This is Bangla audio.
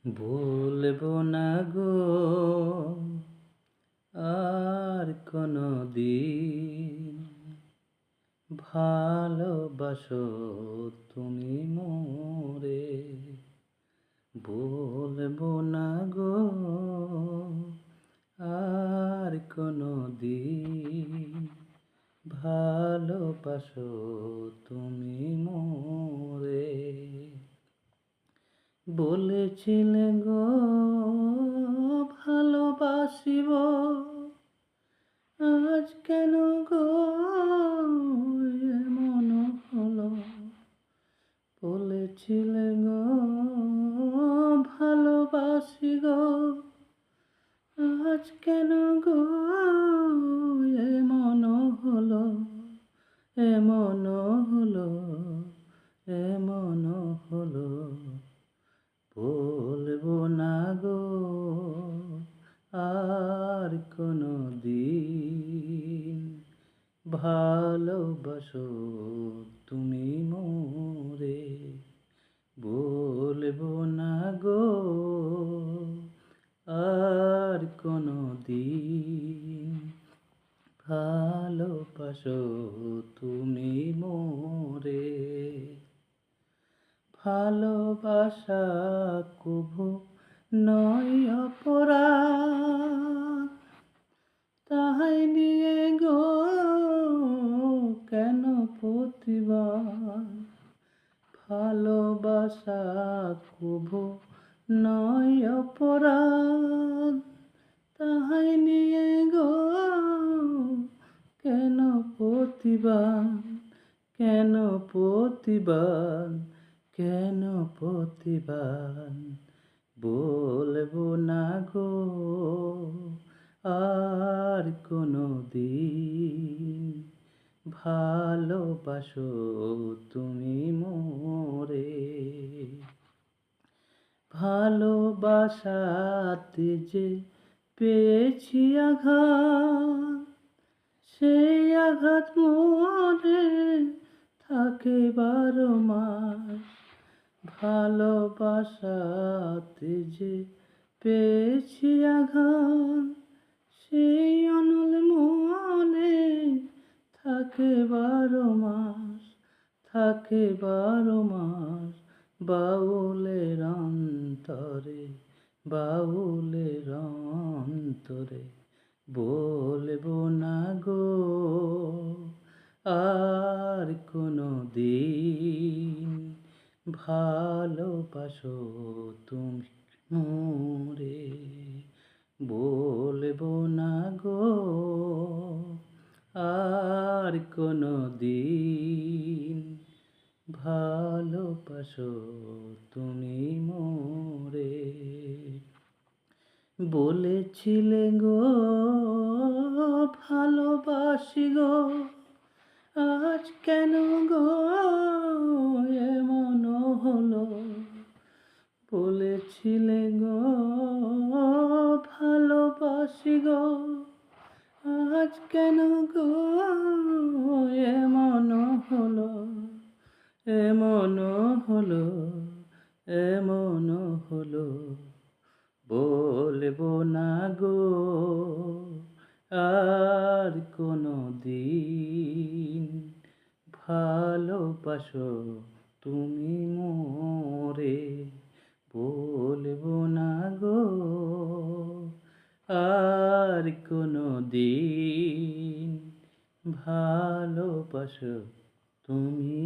বলবো না গো আর কোনো দিন, ভালোবাসো তুমি মোরে। বলবো না গো আর কোনো দিন, ভালোবাসো তুমি মোরে। বলেছিলে গো ভালোবাসিব, আজ কেন গো এমন হলো। বলেছিলে গো ভালোবাসি গো, আজ কেন গো এমন হলো, এমন হলো, এমন হলো। বলবো না গো আর কোনো দিন, ভালোবাসো তুমি মোরে। বলবো না গো আর কোনো দিন, ভালোবাসো তুমি মোরে। ভালোবাসা কভু নয় অপরাধ, তাহাই নিয়ে গো কেন প্রতিবাদ। ভালোবাসা কভু নয় অপরাধ, তাহাই নিয়ে গো কেন প্রতিবাদ, কেন প্রতিবাদ, কেন প্রতিবাদ। বলবো না গো আর কোনো দিন, ভালোবাসো তুমি মোরে। ভালোবাসাতে যে পেয়েছি আঘাত, সেই আঘাত মনে থাকে 12 মাস। ভালোবাসাতে যে পেয়েছি আঘাত, সেই অনল মনে থাকে 12 মাস, থাকে 12 মাস। বাউলের অন্তরে, বাউলের অন্তরে। বলবো না গো আর কোনো দিন, ভালোবাসো তুমি মোরে। বলবো না গো আর কোনো দিন, ভালোবাসো তুমি মোরে। বলেছিলে গো ভালোবাসি গো, আজ কেন গো এমন হলো। বলেছিলে গো ভালোবাসি গো, আজ কেন গো এমন হলো, এমন হলো, এমন হলো। বলবো না গো আর কোনো দিন, ভালোবাসো তুমি মোরে। বলবো না গো আর কোনো দিন, ভালোবাসো তুমি